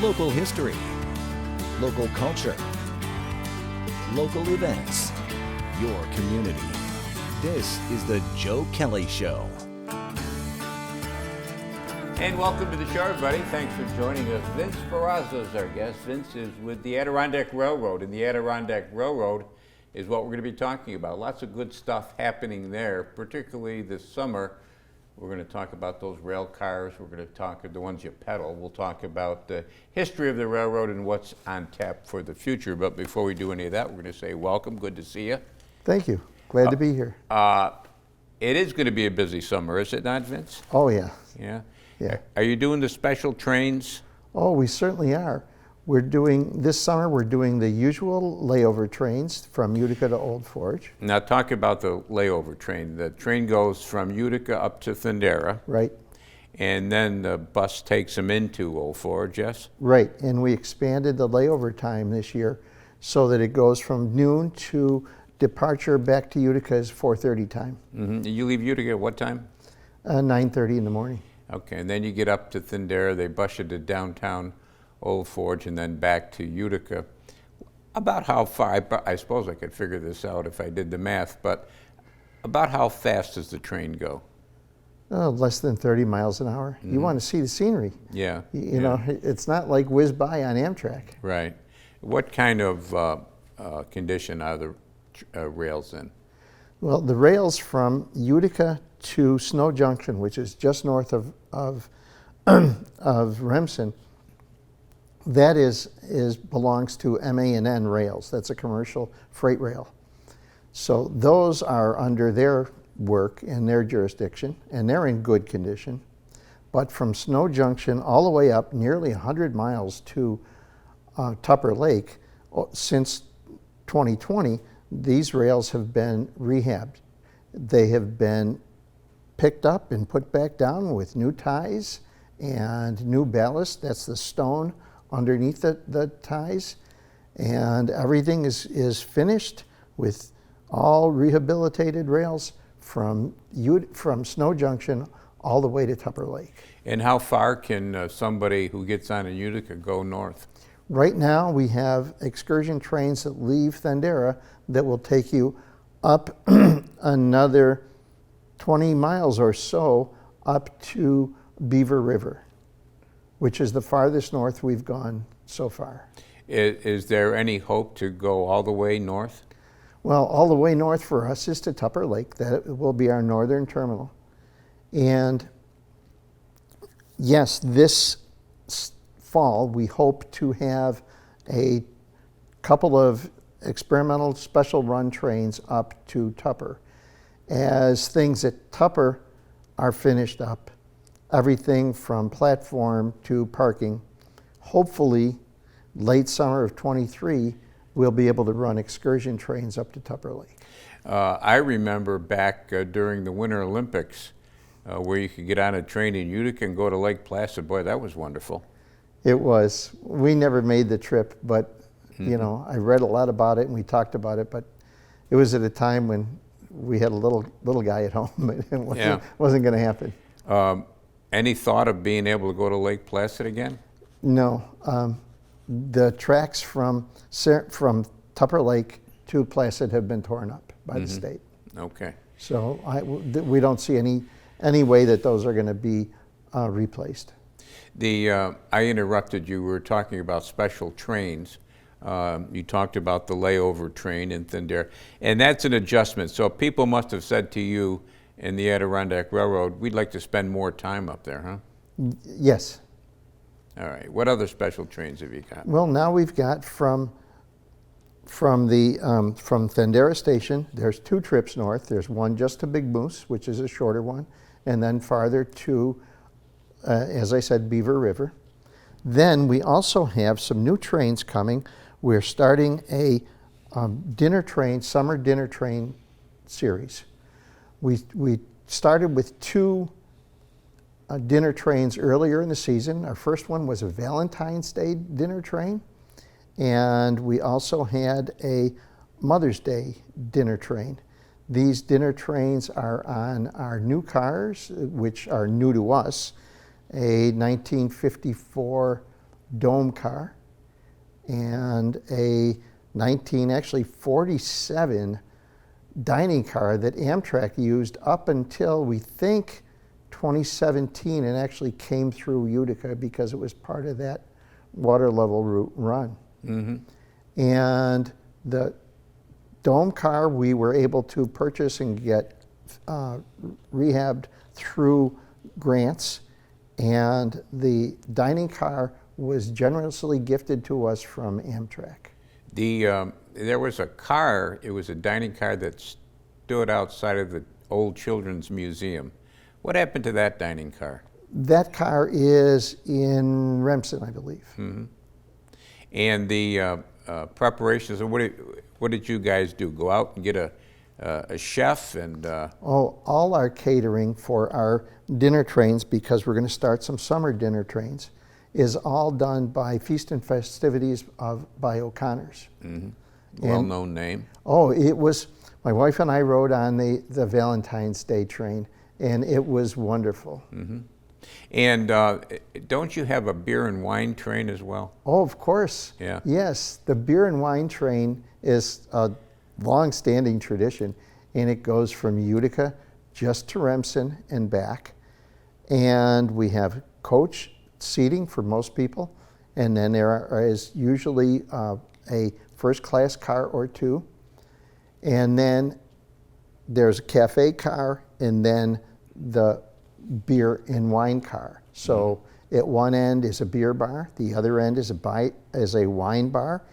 local history, local culture, local events, your community. This is the Joe Kelly Show. And welcome to the show, everybody. Thanks for joining us. Vince Sperrazza is our guest. Vince is with the Adirondack Railroad, and the Adirondack Railroad is what we're going to be talking about. Lots of good stuff happening there, particularly this summer. We're going to talk about those rail cars. We're going to talk about the ones you pedal. We'll talk about the history of the railroad and what's on tap for the future. But before we do any of that, we're going to say welcome. Good to see you. Thank you. Glad to be here. It is going to be a busy summer, is it not, Vince? Oh, yeah. Yeah? Yeah. Are you doing the special trains? Oh, we certainly are. This summer, we're doing the usual layover trains from Utica to Old Forge. Now talk about the layover train. The train goes from Utica up to Thundera. Right. And then the bus takes them into Old Forge, yes? Right, and we expanded the layover time this year so that it goes from noon to departure back to Utica is 4:30 time. Mm-hmm. You leave Utica at what time? 9:30 in the morning. Okay, and then you get up to Thundera, they bus you to downtown Old Forge and then back to Utica. About how far, I suppose I could figure this out if I did the math, but about how fast does the train go? Less than 30 miles an hour. You want to see the scenery. Yeah. You know, it's not like whiz by on Amtrak. Right. What kind of condition are the rails in? Well, the rails from Utica to Snow Junction, which is just north of Remsen, that belongs to MA&N Rails. That's a commercial freight rail. So those are under their work and their jurisdiction, and they're in good condition. But from Snow Junction all the way up nearly 100 miles to Tupper Lake, since 2020, these rails have been rehabbed. They have been picked up and put back down with new ties and new ballast. That's the stone underneath the ties. And everything is finished with all rehabilitated rails from Snow Junction all the way to Tupper Lake. And how far can somebody who gets on in Utica go north? Right now we have excursion trains that leave Thundera that will take you up another 20 miles or so up to Beaver River, which is the farthest north we've gone so far. Is there any hope to go all the way north? Well, all the way north for us is to Tupper Lake. That will be our northern terminal. And yes, this fall we hope to have a couple of experimental special run trains up to Tupper. As things at Tupper are finished up, everything from platform to parking, hopefully late summer of 23, we'll be able to run excursion trains up to Tupper Lake. I remember back during the Winter Olympics where you could get on a train in Utica and go to Lake Placid. Boy, that was wonderful. It was. We never made the trip, but you know, I read a lot about it and we talked about it, but it was at a time when we had a little guy at home. It wasn't going to happen. Any thought of being able to go to Lake Placid again? No. The tracks from Tupper Lake to Placid have been torn up by the state. Okay. So we don't see any way that those are going to be replaced. I interrupted you. We were talking about special trains. You talked about the layover train in Thundera, and that's an adjustment. So people must have said to you in the Adirondack Railroad, we'd like to spend more time up there, huh? Yes. All right. What other special trains have you got? Well, now we've got from Thundera Station, there's two trips north. There's one just to Big Moose, which is a shorter one, and then farther to, as I said, Beaver River. Then we also have some new trains coming. We're starting a summer dinner train series. We started with two dinner trains earlier in the season. Our first one was a Valentine's Day dinner train, and we also had a Mother's Day dinner train. These dinner trains are on our new cars, which are new to us, a 1954 dome car and a 1947 dining car that Amtrak used up until we think 2017, and actually came through Utica because it was part of that water level route run. And the dome car we were able to purchase and get rehabbed through grants, and the dining car was generously gifted to us from Amtrak. There was a car, it was a dining car that stood outside of the old Children's Museum. What happened to that dining car? That car is in Remsen, I believe. And the preparations, what did you guys do? Go out and get a chef and... All our catering for our dinner trains, because we're going to start some summer dinner trains, is all done by Feast and Festivities by O'Connor's. Well-known name. Oh, it was, my wife and I rode on the Valentine's Day train, and it was wonderful. And don't you have a beer and wine train as well? Oh, of course. Yeah. Yes, the beer and wine train is a long-standing tradition, and it goes from Utica just to Remsen and back. And we have coach seating for most people, and then there is usually a first-class car or two, and then there's a cafe car, and then the beer and wine car. So at one end is a beer bar, the other end is a wine bar,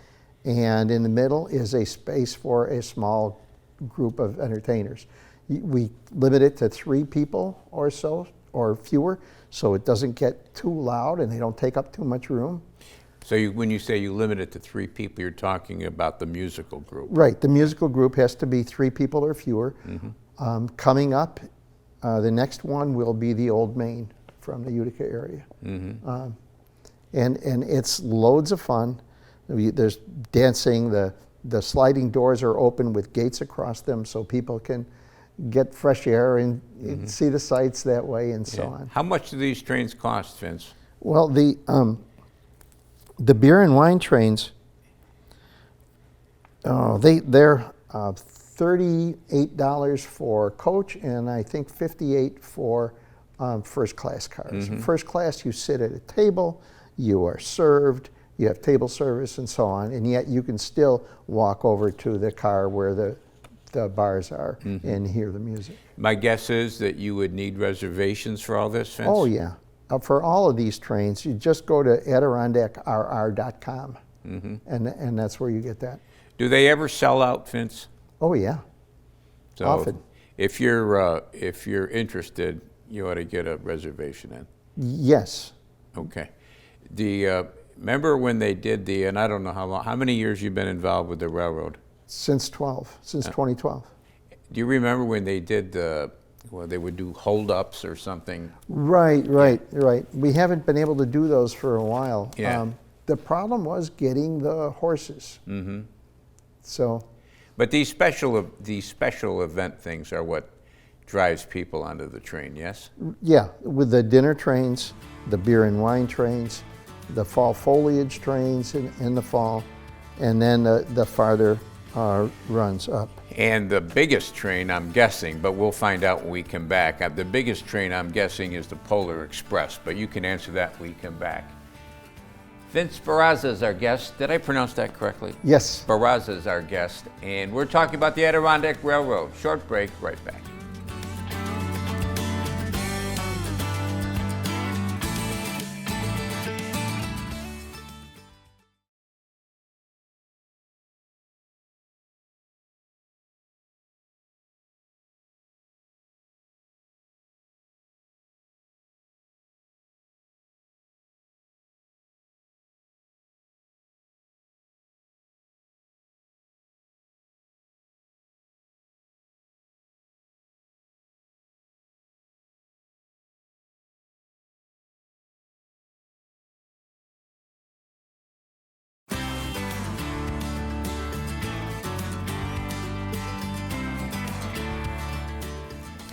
and in the middle is a space for a small group of entertainers. We limit it to 3 people or so, or fewer, so it doesn't get too loud and they don't take up too much room. So when you say you limit it to 3 people, you're talking about the musical group. Right, the musical group has to be 3 people or fewer. Coming up, the next one will be the Old Main from the Utica area. And it's loads of fun. There's dancing, the sliding doors are open with gates across them so people can get fresh air and see the sights that way and so on. How much do these trains cost, Vince? Well, the beer and wine trains, they're $38 for coach, and I think $58 for first class cars. First class, you sit at a table, you are served, you have table service and so on, and yet you can still walk over to the car where the bars are and hear the music. My guess is that you would need reservations for all this, Vince? Oh yeah. For all of these trains, you just go to AdirondackRR.com, and that's where you get that. Do they ever sell out, Vince? Oh yeah, So often. If you're interested, you ought to get a reservation in. Yes. Okay. Remember when they did and I don't know how many years you've been involved with the railroad? Since 2012. Do you remember when they did they would do hold-ups or something? Right. We haven't been able to do those for a while. Yeah. The problem was getting the horses. So. But these special event things are what drives people onto the train, yes? Yeah, with the dinner trains, the beer and wine trains, the fall foliage trains in the fall, and then the farther runs up. And the biggest train, I'm guessing, but we'll find out when we come back, the biggest train I'm guessing is the Polar Express, but you can answer that when we come back. Vince Sperrazza is our guest. Did I pronounce that correctly? Yes. Sperrazza is our guest, and we're talking about the Adirondack Railroad. Short break, right back.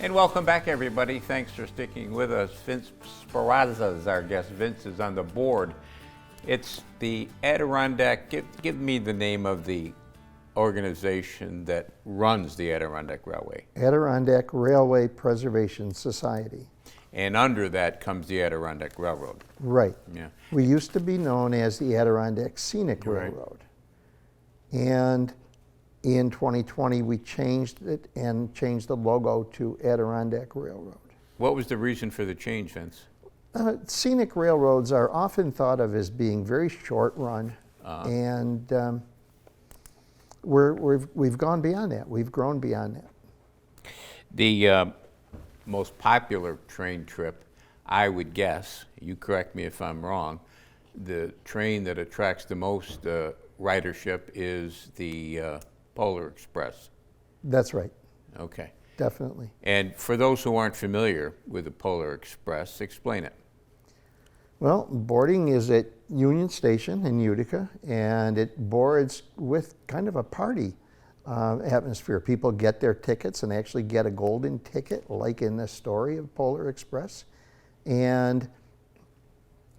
And welcome back, everybody. Thanks for sticking with us. Vince Sperrazza is our guest. Vince is on the board It's the Adirondack. Give me the name of the organization that runs the Adirondack Railway. Adirondack Railway Preservation Society. And under that comes the Adirondack Railroad. Right. Yeah. We used to be known as the Adirondack Scenic Right. Railroad. And in 2020, we changed it and changed the logo to Adirondack Railroad. What was the reason for the change, Vince? Scenic railroads are often thought of as being very short run, and we've gone beyond that. We've grown beyond that. The most popular train trip, I would guess, you correct me if I'm wrong, the train that attracts the most ridership is the Polar Express. That's right, Okay. definitely. And for those who aren't familiar with the Polar Express, explain it. Well, boarding is at Union Station in Utica, and it boards with kind of a party atmosphere. People get their tickets and actually get a golden ticket, like in the story of Polar Express. And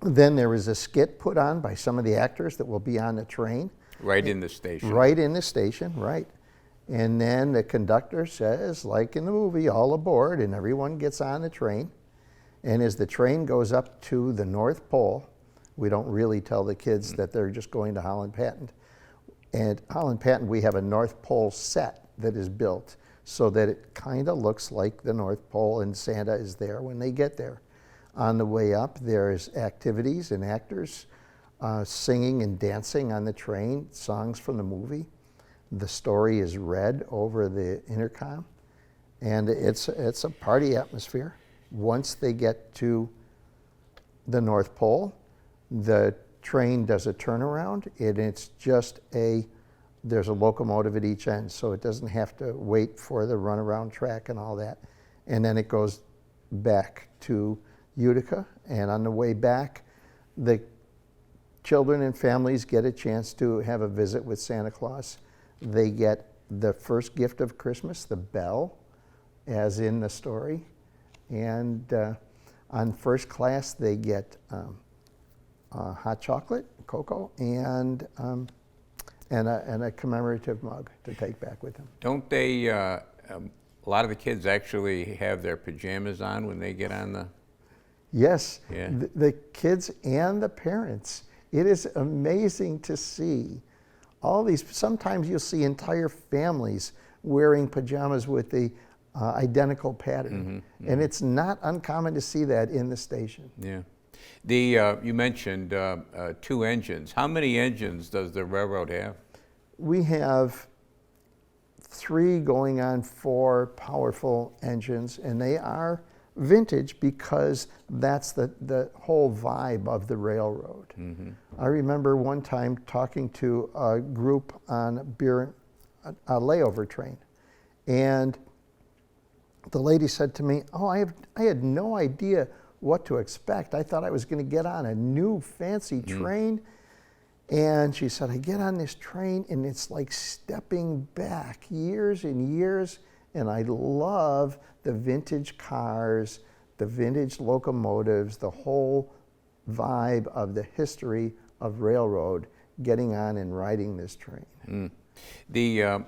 then there is a skit put on by some of the actors that will be on the train. Right in the station. Right in the station, right. And then the conductor says, like in the movie, all aboard, and everyone gets on the train. And as the train goes up to the North Pole, we don't really tell the kids that they're just going to Holland Patent. And Holland Patent, we have a North Pole set that is built so that it kind of looks like the North Pole, and Santa is there when they get there. On the way up, there's activities and actors singing and dancing on the train, songs from the movie. The story is read over the intercom, and it's a party atmosphere. Once they get to the North Pole, the train does a turnaround, and it's just there's a locomotive at each end, so it doesn't have to wait for the runaround track and all that. And then it goes back to Utica, and on the way back, the children and families get a chance to have a visit with Santa Claus. They get the first gift of Christmas, the bell, as in the story. And on first class, they get hot chocolate, cocoa, and a commemorative mug to take back with them. Don't they, a lot of the kids actually have their pajamas on when they get on the... Yes, Yeah. the kids and the parents. It is amazing to see all these. Sometimes you'll see entire families wearing pajamas with the identical pattern. And it's not uncommon to see that in the station. Yeah. You mentioned 2 engines. How many engines does the railroad have? We have 3 going on 4 powerful engines, and they are vintage because that's the whole vibe of the railroad. I remember one time talking to a group on a layover train, and the lady said to me, "Oh, I had no idea what to expect. I thought I was going to get on a new fancy train." And she said, "I get on this train and it's like stepping back years and years, and I love the vintage cars, the vintage locomotives, the whole vibe of the history of railroad, getting on and riding this train." The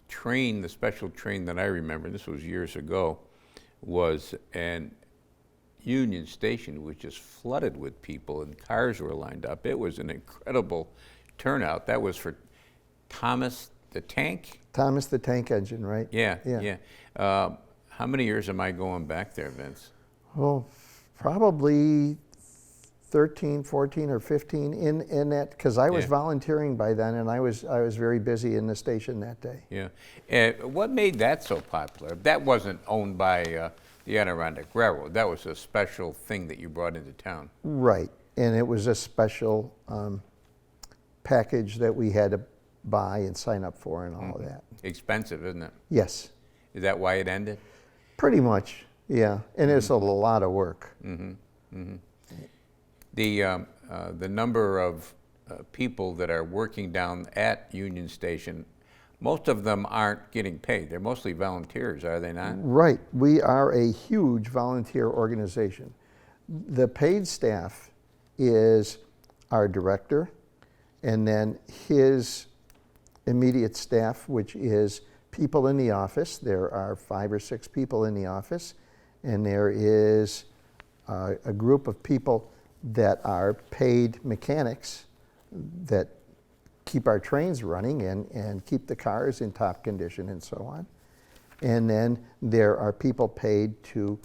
train, the special train that I remember, this was years ago, was an Union Station, which just flooded with people and cars were lined up. It was an incredible turnout. That was for Thomas the Tank? Thomas the Tank Engine, right? Yeah. How many years am I going back there, Vince? Oh, probably 13, 14, or 15 in that, because I was volunteering by then, and I was very busy in the station that day. Yeah. What made that so popular? That wasn't owned by the Adirondack Railroad. That was a special thing that you brought into town. Right, and it was a special package that we had to buy and sign up for and all of that. Expensive, isn't it? Yes. Is that why it ended? Pretty much, yeah, and it's a lot of work. The number of people that are working down at Union Station, most of them aren't getting paid. They're mostly volunteers, are they not? Right. We are a huge volunteer organization. The paid staff is our director, and then his immediate staff, which is people in the office. There are 5 or 6 people in the office, and there is a group of people that are paid mechanics that keep our trains running and keep the cars in top condition and so on. And then there are people paid to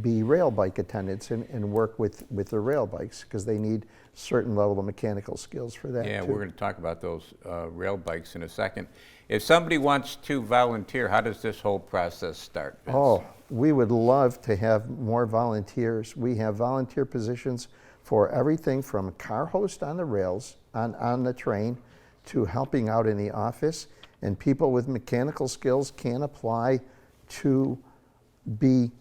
be rail bike attendants and work with the rail bikes, because they need certain level of mechanical skills for that. Yeah, too. we're going to talk about those rail bikes in a second. If somebody wants to volunteer, how does this whole process start, Vince? Oh, we would love to have more volunteers. We have volunteer positions for everything from car host on the rails, on the train, to helping out in the office. And people with mechanical skills can apply to be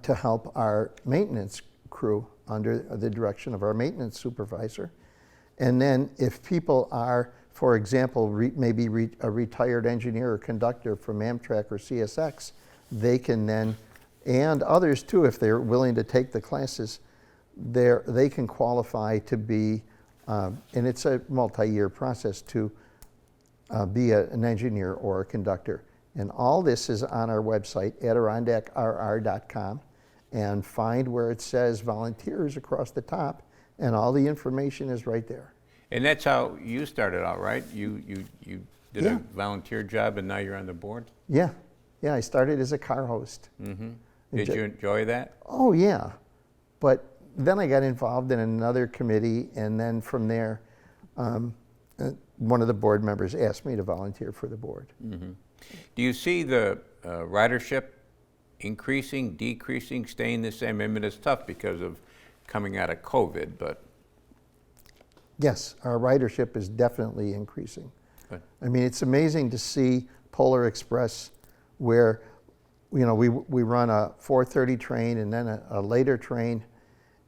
to help our maintenance crew under the direction of our maintenance supervisor. And then if people are, for example, maybe a retired engineer or conductor from Amtrak or CSX, they can then, and others too, if they're willing to take the classes, they can qualify to be, and it's a multi-year process, to be an engineer or a conductor. And all this is on our website, AdirondackRR.com, and find where it says volunteers across the top, and all the information is right there. And that's how you started out, right? You did Yeah. a volunteer job, and now you're on the board? Yeah, I started as a car host. Mm-hmm. Did you enjoy that? Oh yeah, but then I got involved in another committee, and then from there, one of the board members asked me to volunteer for the board. Mm-hmm. Do you see the ridership increasing, decreasing, staying the same? I mean, it's tough because of coming out of COVID, but... Yes, our ridership is definitely increasing. Good. I mean, it's amazing to see Polar Express, where, you know, we run a 4:30 train and then a later train,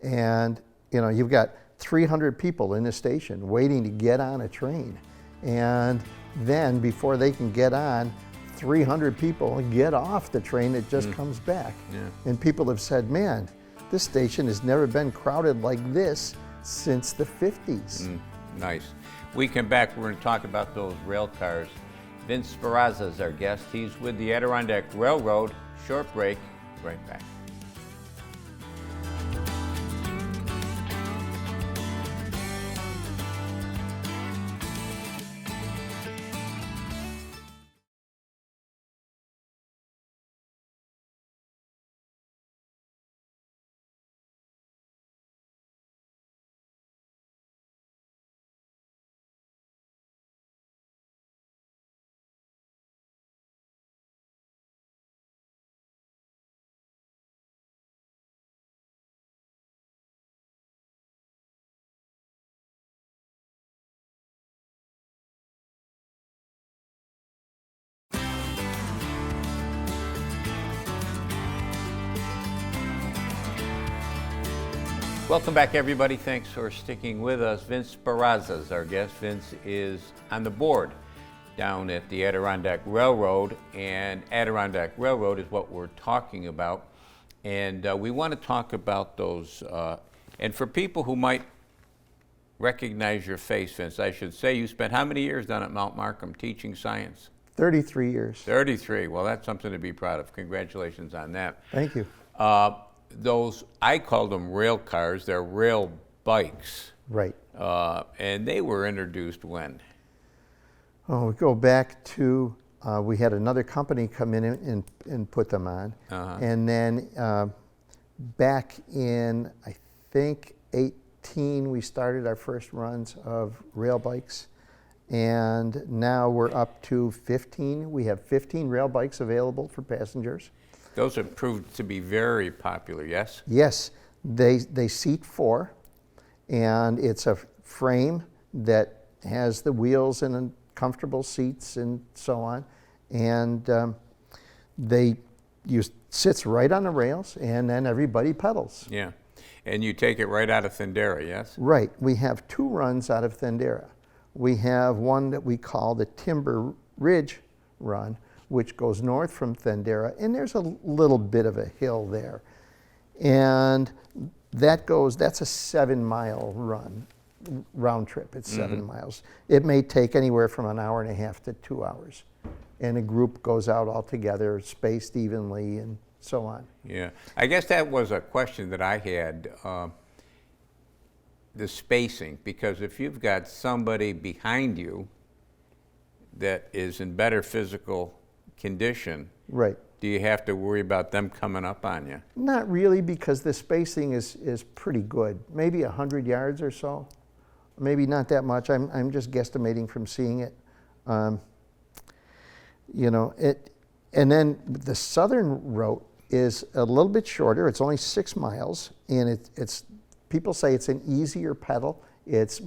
and, you know, you've got 300 people in the station waiting to get on a train. And then before they can get on, 300 people get off the train that just comes back. Yeah. And people have said, man, this station has never been crowded like this since the 50s. Nice. We come back, we're going to talk about those rail cars. Vince Sperrazza is our guest. He's with the Adirondack Railroad. Short break, right back. Welcome back, everybody. Thanks for sticking with us. Vince Sperrazza is our guest. Vince is on the board down at the Adirondack Railroad, and Adirondack Railroad is what we're talking about. And we want to talk about those, and for people who might recognize your face, Vince, I should say you spent how many years down at Mount Markham teaching science? 33 years. 33. Well, that's something to be proud of. Congratulations on that. Thank you. Those, I call them rail cars, they're rail bikes. Right. And they were introduced when? Oh, we go back to, we had another company come in and put them on. And then back in, I think, 18, we started our first runs of rail bikes. And now we're up to 15. We have 15 rail bikes available for passengers. Those have proved to be very popular, yes? Yes, they seat 4, and it's a frame that has the wheels and comfortable seats and so on. And sits right on the rails, and then everybody pedals. Yeah, and you take it right out of Thundera, yes? Right, we have 2 runs out of Thundera. We have one that we call the Timber Ridge Run, which goes north from Thundera, and there's a little bit of a hill there. And that's a 7-mile run, round trip. It's 7 miles. It may take anywhere from an hour and a half to 2 hours. And a group goes out all together, spaced evenly, and so on. Yeah, I guess that was a question that I had, the spacing, because if you've got somebody behind you that is in better physical condition, Right. do you have to worry about them coming up on you? Not really, because the spacing is pretty good. Maybe 100 yards or so. Maybe not that much. I'm just guesstimating from seeing it. You know, and then the southern route is a little bit shorter. It's only 6 miles, and it's people say it's an easier pedal. It's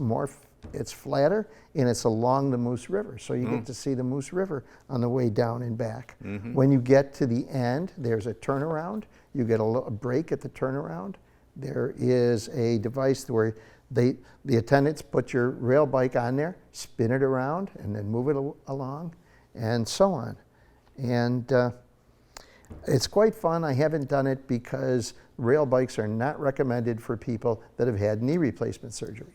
flatter, and it's along the Moose River, so you get to see the Moose River on the way down and back. When you get to the end, there's a turnaround. You get a break at the turnaround. There is a device where the attendants put your rail bike on there, spin it around, and then move it along, and so on. And it's quite fun. I haven't done it because rail bikes are not recommended for people that have had knee replacement surgery.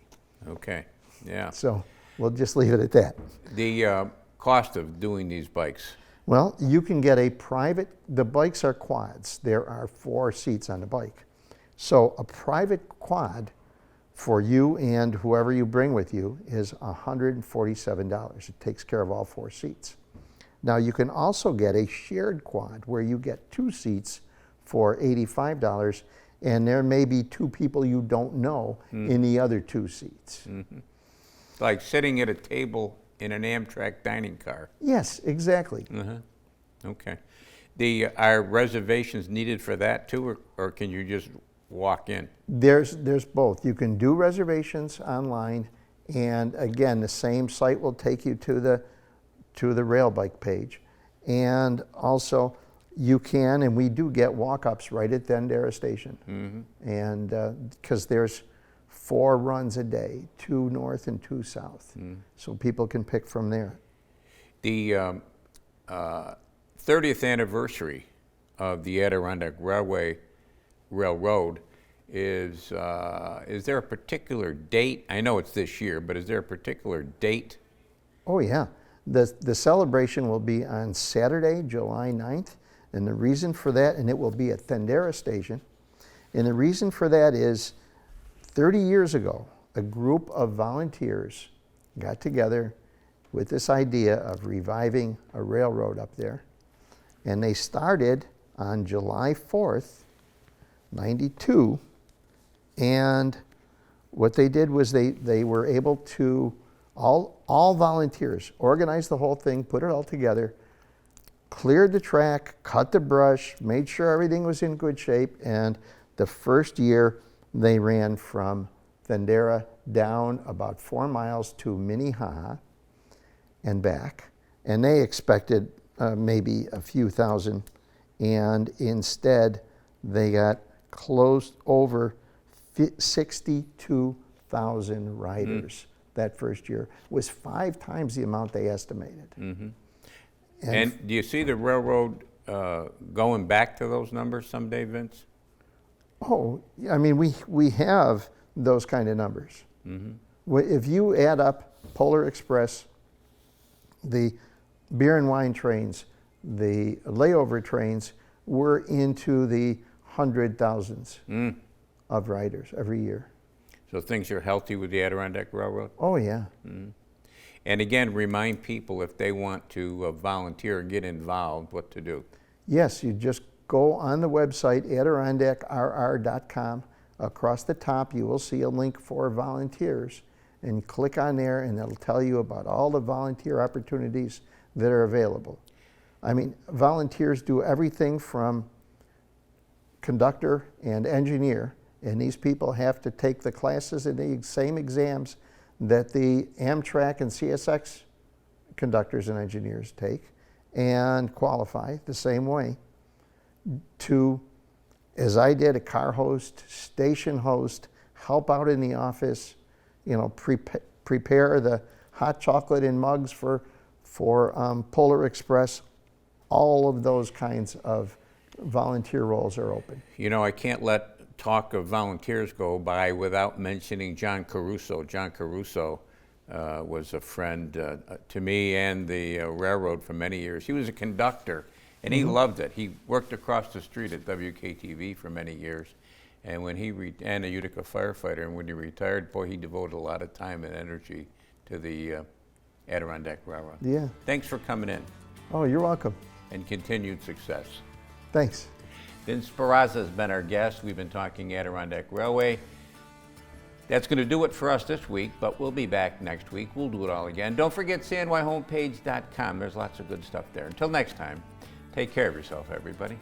Okay, yeah. So we'll just leave it at that. The cost of doing these bikes? Well, you can get the bikes are quads. There are 4 seats on the bike. So a private quad for you and whoever you bring with you is $147. It takes care of all 4 seats. Now you can also get a shared quad where you get 2 seats for $85, and there may be 2 people you don't know in the other 2 seats. Like sitting at a table in an Amtrak dining car. Yes, exactly. Okay. Are reservations needed for that too, or can you just walk in? There's both. You can do reservations online, and again, the same site will take you to the rail bike page. And also, you can, and we do get walk-ups right at Dendera Station. And because there's 4 runs a day, 2 north and 2 south. So people can pick from there. The 30th anniversary of the Adirondack Railroad is there a particular date? I know it's this year, but is there a particular date? Oh yeah, the celebration will be on Saturday, July 9th, and the reason for that, and it will be at Dendera Station, and the reason for that is 30 years ago, a group of volunteers got together with this idea of reviving a railroad up there, and they started on July 4th, 92, and what they did was they were able to, all volunteers, organize the whole thing, put it all together, cleared the track, cut the brush, made sure everything was in good shape, and the first year they ran from Dendera down about 4 miles to Minnehaha and back, and they expected maybe a few thousand, and instead they got close over 62,000 riders that first year. It was 5 times the amount they estimated. And do you see the railroad going back to those numbers someday, Vince? Oh, I mean, we have those kind of numbers. If you add up Polar Express, the beer and wine trains, the layover trains, we're into the 100,000s of riders every year. So things are healthy with the Adirondack Railroad? Oh yeah. And again, remind people if they want to volunteer and get involved, what to do. Yes, you just go on the website, AdirondackRR.com. Across the top, you will see a link for volunteers, and click on there, and it'll tell you about all the volunteer opportunities that are available. I mean, volunteers do everything from conductor and engineer, and these people have to take the classes and the same exams that the Amtrak and CSX conductors and engineers take, and qualify the same way to, as I did, a car host, station host, help out in the office, you know, prepare the hot chocolate in mugs for Polar Express. All of those kinds of volunteer roles are open. You know, I can't let talk of volunteers go by without mentioning John Caruso. John Caruso was a friend to me and the railroad for many years. He was a conductor, and he loved it. He worked across the street at WKTV for many years, and when and a Utica firefighter. And when he retired, boy, he devoted a lot of time and energy to the Adirondack Railroad. Yeah. Thanks for coming in. Oh, you're welcome. And continued success. Thanks. Vince Sperrazza has been our guest. We've been talking Adirondack Railway. That's going to do it for us this week, but we'll be back next week. We'll do it all again. Don't forget CNYHomepage.com. There's lots of good stuff there. Until next time, take care of yourself, everybody.